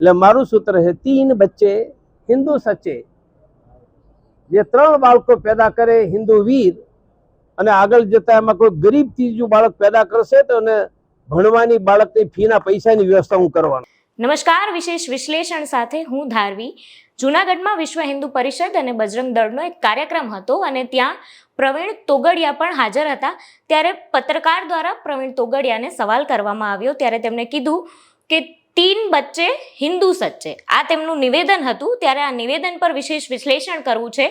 એટલે મારું સૂત્ર છે 3 બચ્ચે હિન્દુ સચ્ચે. જે 3 બાળકો પેદા કરે હિન્દુ વીર, અને આગળ જતા એમાં કોઈ ગરીબ ત્રીજું બાળક પેદા કરશે તો એને ભણવાની બાળકની ફીના પૈસાની વ્યવસ્થા હું કરવાનો. નમસ્કાર, વિશેષ વિશ્લેષણ સાથે હું ધારવી. જૂનાગઢમાં વિશ્વ હિન્દુ પરિષદ અને બજરંગ દળનો એક કાર્યક્રમ હતો અને ત્યાં પ્રવીણ તોગડિયા પણ હાજર હતા. ત્યારે પત્રકાર દ્વારા પ્રવીણ તોગડિયાને સવાલ કરવામાં આવ્યો ત્યારે તેમણે કીધું કે 3 બચ્ચે હિન્દુ સચ્ચે, આ તેમનું નિવેદન હતું. ત્યારે આ નિવેદન પર વિશેષ વિશ્લેષણ કરવું છે.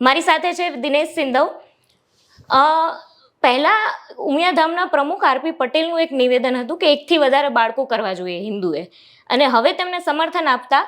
મારી સાથે છે દિનેશ સિંધવ. પહેલા ઉમિયાધામના પ્રમુખ આરપી પટેલનું એક નિવેદન હતું કે 1થી વધારે બાળકો કરવા જોઈએ હિન્દુએ, અને હવે તેમને સમર્થન આપતા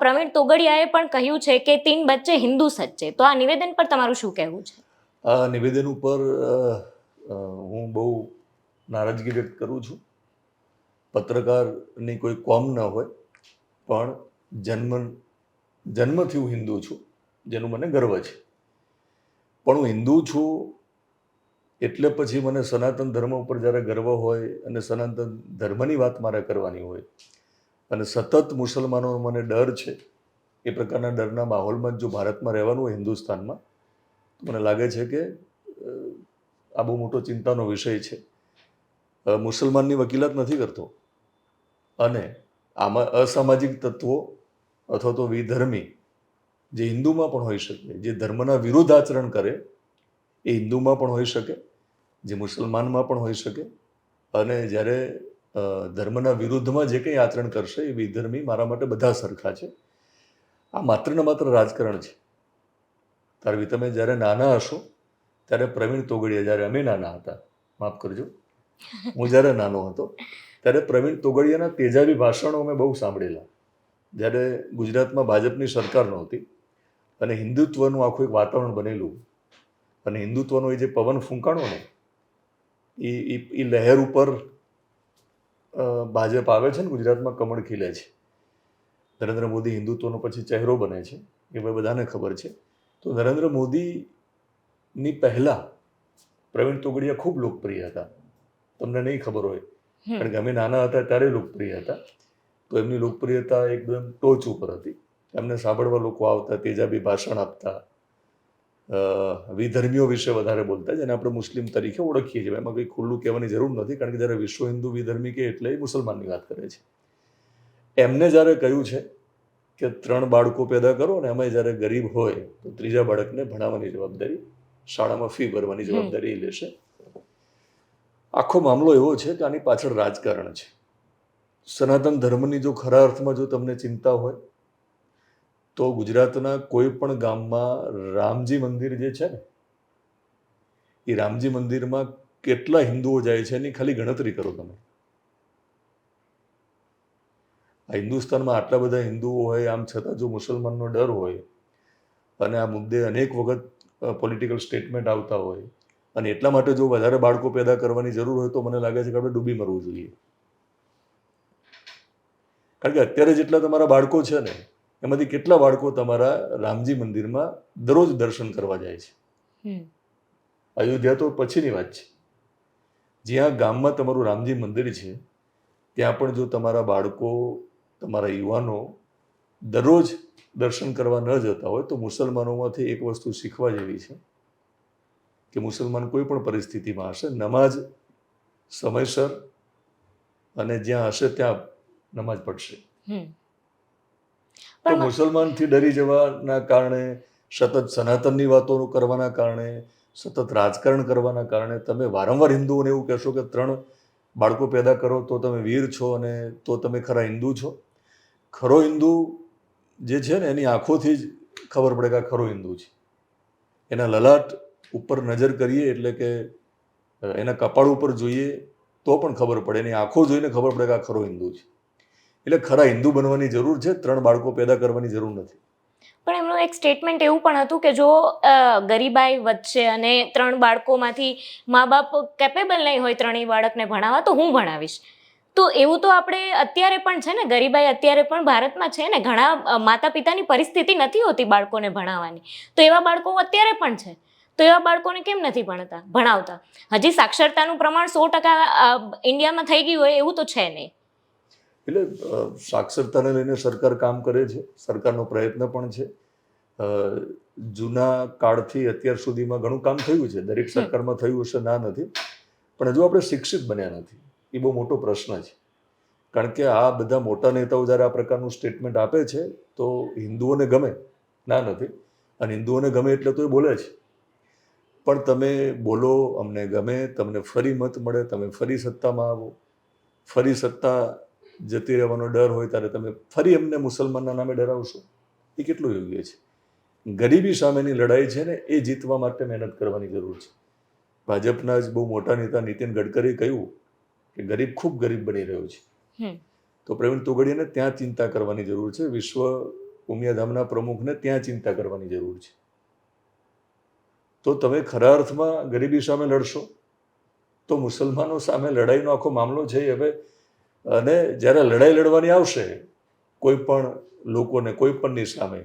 પ્રવીણ તોગડિયાએ પણ કહ્યું છે કે 3 બચ્ચે હિન્દુ સચ્ચે. તો આ નિવેદન પર તમારું શું કહેવું છે? આ નિવેદન ઉપર હું બહુ નારાજગી વ્યક્ત કરું છું. પત્રકારની કોઈ કોમ ન હોય, પણ જન્મથી હું હિન્દુ છું, જેનું મને ગર્વ છે. પણ હું હિન્દુ છું એટલે પછી મને સનાતન ધર્મ ઉપર જ્યારે ગર્વ હોય અને સનાતન ધર્મની વાત મારે કરવાની હોય, અને સતત મુસલમાનોનો મને ડર છે, એ પ્રકારના ડરના માહોલમાં જો ભારતમાં રહેવાનું હોય, હિન્દુસ્તાનમાં, તો મને લાગે છે કે આ બહુ મોટો ચિંતાનો વિષય છે. મુસલમાનની વકીલાત નથી કરતો, અને આમાં અસામાજિક તત્વો અથવા તો વિધર્મી જે હિન્દુમાં પણ હોઈ શકે, જે ધર્મના વિરુદ્ધ આચરણ કરે એ હિન્દુમાં પણ હોઈ શકે, જે મુસલમાનમાં પણ હોઈ શકે, અને જ્યારે ધર્મના વિરુદ્ધમાં જે કંઈ આચરણ કરશે એ વિધર્મી મારા માટે બધા સરખા છે. આ માત્ર ને માત્ર રાજકારણ છે. તારવી, તમે જ્યારે નાના હશો ત્યારે પ્રવીણ તોગડિયા, જ્યારે અમે નાના હતા, માફ કરજો, હું જ્યારે નાનો હતો ત્યારે પ્રવીણ તોગડિયાના તેજાબી ભાષણો અમે બહુ સાંભળેલા. જ્યારે ગુજરાતમાં ભાજપની સરકાર નહોતી અને હિન્દુત્વનું આખું એક વાતાવરણ બનેલું, અને હિન્દુત્વનો એ જે પવન ફૂંકાણો ને, એ લહેર ઉપર ભાજપ આવે છે ને, ગુજરાતમાં કમળ ખીલે છે. નરેન્દ્ર મોદી હિન્દુત્વનો પછી ચહેરો બને છે, એ બધાને ખબર છે. તો નરેન્દ્ર મોદીની પહેલાં પ્રવીણ તોગડિયા ખૂબ લોકપ્રિય હતા. તમને નહીં ખબર હોય, કારણ કે અમે નાના હતા ત્યારે લોકપ્રિય હતા. તો એમની લોકપ્રિયતા એકદમ ટોચ ઉપર હતી. એમને સાંભળવા લોકો આવતા, તેજાબી ભાષણ આપતા, વિધર્મીઓ વિશે વધારે બોલતા, જેને આપણે મુસ્લિમ તરીકે ઓળખીએ છીએ. એમાં કંઈ ખુલ્લું કહેવાની જરૂર નથી, કારણ કે જ્યારે વિશ્વ હિન્દુ વિધર્મી કે એટલે એ મુસલમાનની વાત કરે છે. એમને જ્યારે કહ્યું છે કે 3 બાળકો પેદા કરો, ને એમાં જ્યારે ગરીબ હોય તો 3જા બાળકને ભણાવવાની જવાબદારી, શાળામાં ફી ભરવાની જવાબદારી એ લેશે. આખો મામલો એવો છે કે આની પાછળ રાજકારણ છે. સનાતન ધર્મની જો ખરા અર્થમાં જો તમને ચિંતા હોય તો ગુજરાતના કોઈ પણ ગામમાં રામજી મંદિર જે છે ને, એ રામજી મંદિરમાં કેટલા હિન્દુઓ જાય છે એની ખાલી ગણતરી કરો તમે. આ હિન્દુસ્તાનમાં આટલા બધા હિન્દુઓ હોય, આમ છતાં જો મુસલમાનનો ડર હોય, અને આ મુદ્દે અનેક વખત પોલિટિકલ સ્ટેટમેન્ટ આવતા હોય, અને એટલા માટે જો વધારે બાળકો પેદા કરવાની જરૂર હોય, તો મને લાગે છે કે આપણે ડૂબી મરવું જોઈએ. કારણ કે અત્યારે જેટલા તમારા બાળકો છે ને, એમાંથી કેટલા બાળકો તમારા રામજી મંદિરમાં દરરોજ દર્શન કરવા જાય છે? અયોધ્યા તો પછીની વાત છે. જ્યાં ગામમાં તમારું રામજી મંદિર છે, ત્યાં પણ જો તમારા બાળકો, તમારા યુવાનો દરરોજ દર્શન કરવા ન જતા હોય, તો મુસલમાનોમાંથી એક વસ્તુ શીખવા જેવી છે કે મુસલમાન કોઈ પણ પરિસ્થિતિમાં હશે, નમાઝ સમયસર અને જ્યાં હશે ત્યાં નમાઝ પડશે. તો મુસલમાનથી ડરી જવાના કારણે, સતત સનાતનની વાતો કરવાના કારણે, સતત રાજકારણ કરવાના કારણે તમે વારંવાર હિન્દુઓને એવું કહેશો કે 3 બાળકો પેદા કરો તો તમે વીર છો અને તો તમે ખરા હિન્દુ છો. ખરો હિન્દુ જે છે ને, એની આંખોથી જ ખબર પડે કે આ ખરો હિન્દુ છે. એના લલાટ ઉપર નજર કરીએ, એટલે કે એના કપાળ ઉપર જોઈએ તો પણ ખબર પડે, એની આંખો જોઈને ખબર પડે કે આ ખરો હિન્દુ છે. એટલે ખરા હિન્દુ બનવાની જરૂર છે, 3 બાળકો પેદા કરવાની જરૂર નથી. પણ એમનું એક સ્ટેટમેન્ટ એવું પણ હતું કે જો ગરીબાઈ વધશે અને 3 બાળકોમાંથી મા બાપ કેપેબલ નહીં હોય 3 બાળકને ભણાવવા, તો હું ભણાવીશ. તો એવું તો આપણે અત્યારે પણ છે ને, ગરીબાઈ અત્યારે પણ ભારતમાં છે ને, ઘણા માતા પિતાની પરિસ્થિતિ નથી હોતી બાળકોને ભણાવવાની, તો એવા બાળકો અત્યારે પણ છે. તો એવા બાળકોને કેમ નથી ભણાવતા? હજી સાક્ષરતાનું પ્રમાણ 100% ઇન્ડિયામાં થઈ ગયું હોય એવું તો છે નહીં. એટલે સાક્ષરતાને લઈને સરકાર કામ કરે છે, સરકારનો પ્રયત્ન પણ છે. જૂના કાળથી અત્યાર સુધીમાં ઘણું કામ થયું છે, દરેક સરકારમાં થયું હશે ના નથી, પણ હજુ આપણે શિક્ષિત બન્યા નથી. એ બહુ મોટો પ્રશ્ન છે. કારણ કે આ બધા મોટા નેતાઓ જ્યારે આ પ્રકારનું સ્ટેટમેન્ટ આપે છે તો હિન્દુઓને ગમે ના નથી, અને હિન્દુઓને ગમે એટલે તો એ બોલે છે. પણ તમે બોલો, અમને ગમે, તમને ફરી મત મળે, તમે ફરી સત્તામાં આવો, ફરી સત્તા જતી રહેવાનો ડર હોય ત્યારે તમે ફરી એમને મુસલમાનના નામે ડરાવશો, એ કેટલું યોગ્ય છે? ગરીબી સામેની લડાઈ છે ને, એ જીતવા માટે મહેનત કરવાની જરૂર છે. ભાજપના જ બહુ મોટા નેતા નીતિન ગડકરીએ કહ્યું કે ગરીબ ખૂબ ગરીબ બની રહ્યો છે. તો પ્રવીણ તોગડિયાને ત્યાં ચિંતા કરવાની જરૂર છે, વિશ્વ ઉમિયાધામના પ્રમુખને ત્યાં ચિંતા કરવાની જરૂર છે. તો તમે ખરા અર્થમાં ગરીબી સામે લડશો તો મુસલમાનો સામે લડાઈનો આખો મામલો છે હવે. અને જ્યારે લડાઈ લડવાની આવશે કોઈ પણ લોકોને કોઈ પણની સામે,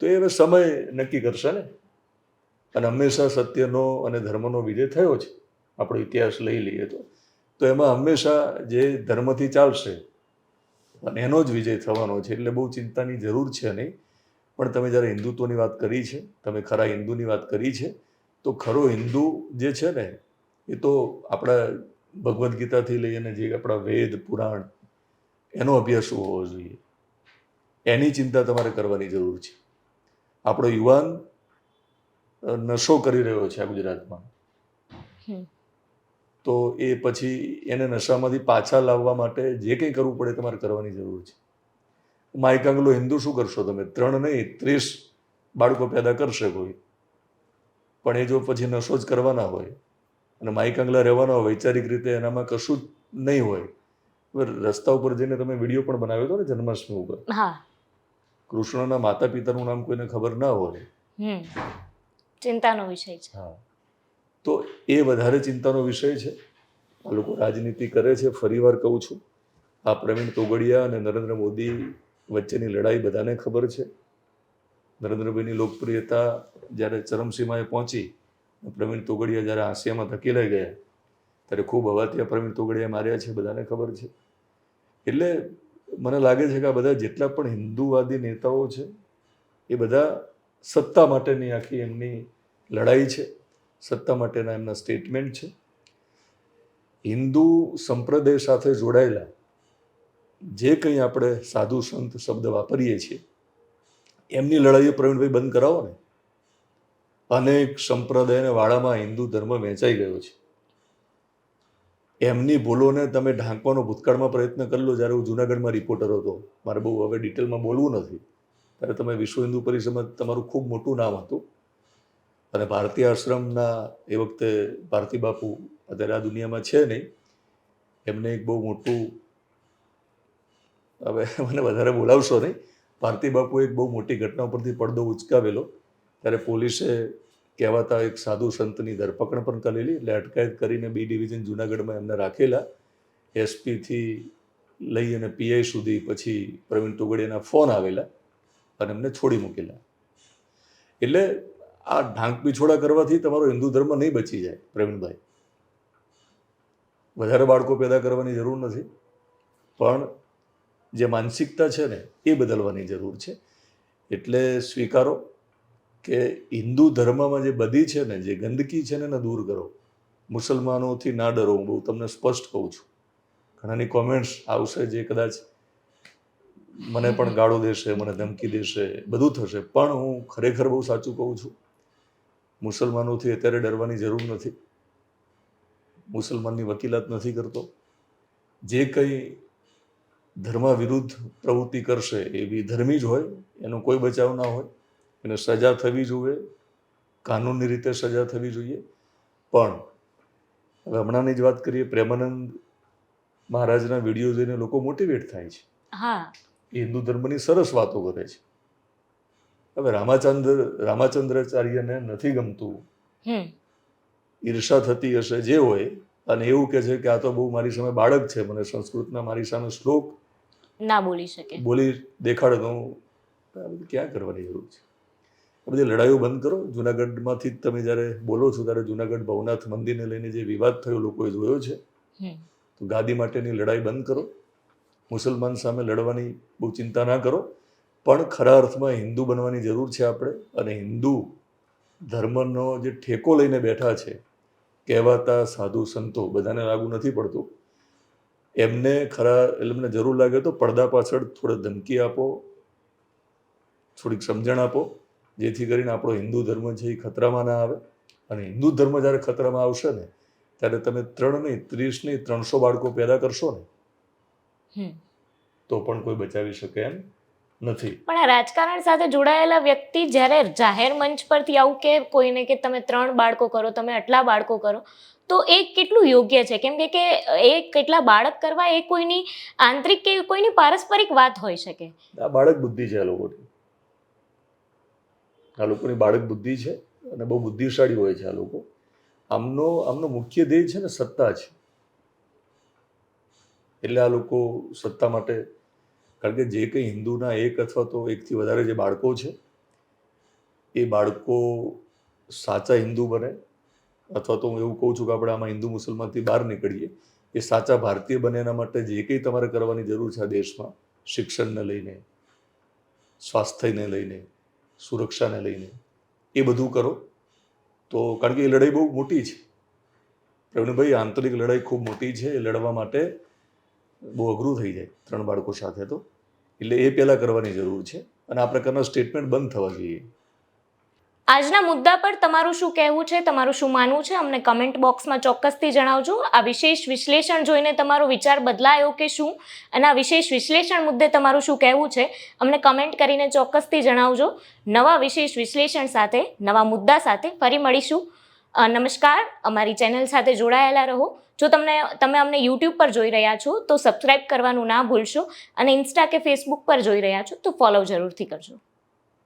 તો એ હવે સમય નક્કી કરશે ને. અને હંમેશા સત્યનો અને ધર્મનો વિજય થયો છે. આપણો ઇતિહાસ લઈ લઈએ તો એમાં હંમેશા જે ધર્મથી ચાલશે અને એનો જ વિજય થવાનો છે. એટલે બહુ ચિંતાની જરૂર છે નહીં. પણ તમે જ્યારે હિન્દુત્વની વાત કરી છે, તમે ખરા હિન્દુની વાત કરી છે, તો ખરો હિન્દુ જે છે ને એ તો આપણા ભગવદ્ ગીતાથી લઈને જે આપણા વેદ પુરાણ એનો અભ્યાસ હોવો જોઈએ. એની ચિંતા તમારે કરવાની જરૂર છે. આપણો યુવાન નશો કરી રહ્યો છે આ ગુજરાતમાં, તો એ પછી એને નશામાંથી પાછા લાવવા માટે જે કંઈ કરવું પડે તમારે કરવાની જરૂર છે. માયકાંગલો હિન્દુ શું કરશો તમે? 3 નહીં 30 બાળકો પેદા કરશે કોઈ, પણ એ જો પછી નશો જ કરવાના હોય અને માયકાંગલા રહેવાના હોય, વૈચારિક રીતે એનામાં કશું જ નહીં હોય. રસ્તા ઉપર જઈને તમે વિડીયો પણ બનાવ્યો હતો ને જન્માષ્ટમી ઉપર, કૃષ્ણના માતા પિતાનું નામ કોઈને ખબર ના હોય, ચિંતાનો વિષય છે. હા, તો એ વધારે ચિંતાનો વિષય છે. આ લોકો રાજનીતિ કરે છે. ફરીવાર કહું છું, આ પ્રવીણ તોગડિયા અને નરેન્દ્ર મોદી વચ્ચેની લડાઈ બધાને ખબર છે. નરેન્દ્રભાઈની લોકપ્રિયતા જ્યારે ચરમસીમાએ પહોંચી, પ્રવીણ તોગડિયા જ્યારે હાંસિયામાં ધકેલાઈ ગયા ત્યારે ખૂબ હવાતિયા પ્રવીણ તોગડિયા માર્યા છે, બધાને ખબર છે. એટલે મને લાગે છે કે આ બધા જેટલા પણ હિન્દુવાદી નેતાઓ છે એ બધા સત્તા માટેની આખી એમની લડાઈ છે, સત્તા માટેના એમના સ્ટેટમેન્ટ છે. હિન્દુ સંપ્રદાય સાથે જોડાયેલા જે કંઈ આપણે સાધુ સંત શબ્દ વાપરીએ છીએ એમની લડાઈઓ પ્રવીણભાઈ બંધ કરાવો ને. અનેક સંપ્રદાયના વાડામાં હિન્દુ ધર્મ વહેંચાઈ ગયો છે. એમની ભૂલોને તમે ઢાંકવાનો ભૂતકાળમાં પ્રયત્ન કરી લો. જ્યારે હું જુનાગઢમાં રિપોર્ટર હતો, મારે બહુ હવે ડિટેલમાં બોલવું નથી, ત્યારે તમે વિશ્વ હિન્દુ પરિષદમાં તમારું ખૂબ મોટું નામ હતું. અને ભારતીય આશ્રમના એ વખતે ભારતી બાપુ અત્યારે આ દુનિયામાં છે નહીં, એમને એક બહુ મોટું, હવે મને વધારે બોલાવશો નહીં, ભારતી બાપુ એક બહુ મોટી ઘટના ઉપરથી પડદો ઉચકાવેલો. ત્યારે પોલીસે કહેવાતા એક સાધુ સંતની ધરપકડ પણ કરેલી, એટલે અટકાયત કરીને B ડિવિઝન જુનાગઢમાં એમને રાખેલા. એસપીથી લઈ અને PI સુધી પછી પ્રવીણ તોગડિયાના ફોન આવેલા અને એમને છોડી મૂકેલા. એટલે આ ઢાંક પીછોડા કરવાથી તમારો હિન્દુ ધર્મ નહીં બચી જાય પ્રવીણભાઈ. વધારે બાળકો પેદા કરવાની જરૂર નથી, પણ જે માનસિકતા છે ને એ બદલવાની જરૂર છે. એટલે સ્વીકારો કે હિન્દુ ધર્મમાં જે બધી છે ને, જે ગંદકી છે ને એને દૂર કરો. મુસલમાનોથી ના ડરો. હું બહુ તમને સ્પષ્ટ કહું છું. ઘણાની કોમેન્ટ્સ આવશે જે કદાચ મને પણ ગાળો દેશે, મને ધમકી દેશે, બધું થશે, પણ હું ખરેખર બહુ સાચું કહું છું. મુસલમાનોથી અત્યારે ડરવાની જરૂર નથી. મુસલમાનની વકીલાત નથી કરતો. જે કંઈ ધર્મ વિરુદ્ધ પ્રવૃત્તિ કરશે એ વિધર્મી જ હોય, એનો કોઈ બચાવ ના હોય, એને સજા થવી જોઈએ, કાનૂનની રીતે સજા થવી જોઈએ. પણ હવે હમણાંની જ વાત કરીએ, પ્રેમાનંદ મહારાજના વિડીયો જોઈને લોકો મોટિવેટ થાય છે. એ હિન્દુ ધર્મની સરસ વાતો કરે છે. હવે રામાચંદ્રાચાર્યને નથી ગમતું, ઈર્ષા થતી હશે, જે હોય, અને એવું કહે છે કે આ તો બહુ મારી સામે બાળક છે, મને સંસ્કૃતના મારી સામે શ્લોક ના બોલી શકે, બોલી દેખાડે તો આ બધું ક્યાં કરવાની જરૂર છે? આ બધી લડાઈઓ બંધ કરો. જુનાગઢમાંથી જ તમે જ્યારે બોલો છો ત્યારે જુનાગઢ ભવનાથ મંદિરને લઈને જે વિવાદ થયો લોકોએ જોયો છે, તો ગાદી માટેની લડાઈ બંધ કરો. મુસલમાન સામે લડવાની બહુ ચિંતા ના કરો, પણ ખરા અર્થમાં હિન્દુ બનવાની જરૂર છે આપણે. અને હિન્દુ ધર્મનો જે ઠેકો લઈને બેઠા છે કહેવાતા સાધુ સંતો, બધાને લાગુ નથી પડતું, એમને એમને જરૂર લાગે તો પડદા પાછળ થોડી ધમકી આપો, થોડીક સમજણ આપો, જેથી કરીને આપણો હિન્દુ ધર્મ છે એ ખતરામાં ના આવે. અને હિન્દુ ધર્મ જ્યારે ખતરામાં આવશે ને ત્યારે તમે 3 નહીં, 30 નહીં, 300 બાળકો પેદા કરશો ને તો પણ કોઈ બચાવી શકે એમ નથી. પણ આ રાજકારણ સાથે જોડાયેલા વ્યક્તિ જ્યારે જાહેર મંચ પરથી આવું કે કોઈને કે તમે 3 બાળકો કરો, તમે આટલા બાળકો કરો, તો એ કેટલું યોગ્ય છે? કેમ કે એ કેટલા બાળક કરવા એ કોઈની આંતરિક કે કોઈની પારસ્પરિક વાત હોઈ શકે. આ બાળક બુદ્ધિ છે આ લોકોની બાળક બુદ્ધિ છે અને બહુ બુદ્ધિશાળી હોય છે આ લોકો. આમનો મુખ્ય ધ્યેય છે ને સત્તા છે. એટલે આ લોકો સત્તા માટે, કારણ કે જે કંઈ હિન્દુના 1 અથવા તો 1થી વધારે જે બાળકો છે એ બાળકો સાચા હિન્દુ બને, અથવા તો હું એવું કહું છું કે આપણે આમાં હિન્દુ મુસલમાનથી બહાર નીકળીએ, એ સાચા ભારતીય બને એના માટે જે કંઈ તમારે કરવાની જરૂર છે આ દેશમાં, શિક્ષણને લઈને, સ્વાસ્થ્યને લઈને, સુરક્ષાને લઈને, એ બધું કરો. તો કારણ કે એ લડાઈ બહુ મોટી છે પ્રવીણભાઈ, આંતરિક લડાઈ ખૂબ મોટી છે. એ લડવા માટે બહુ અઘરું થઈ જાય 3 બાળકો સાથે તો. એટલે એ પહેલાં કરવાની જરૂર છે અને આ પ્રકારના સ્ટેટમેન્ટ બંધ થવા જોઈએ. આજના મુદ્દા પર તમારું શું કહેવું છે, તમારું શું માનવું છે, અમને કમેન્ટ બોક્સમાં ચોક્કસથી જણાવજો. આ વિશેષ વિશ્લેષણ જોઈને તમારો વિચાર બદલાયો કે શું, અને આ વિશેષ વિશ્લેષણ મુદ્દે તમારું શું કહેવું છે અમને કમેન્ટ કરીને ચોક્કસથી જણાવજો. નવા વિશેષ વિશ્લેષણ સાથે, નવા મુદ્દા સાથે ફરી મળીશું. નમસ્કાર. અમારી ચેનલ સાથે જોડાયેલા રહો. જો તમે અમને યુટ્યુબ પર જોઈ રહ્યા છો તો સબસ્ક્રાઇબ કરવાનું ના ભૂલશો, અને ઇન્સ્ટા કે ફેસબુક પર જોઈ રહ્યા છો તો ફોલો જરૂરથી કરજો.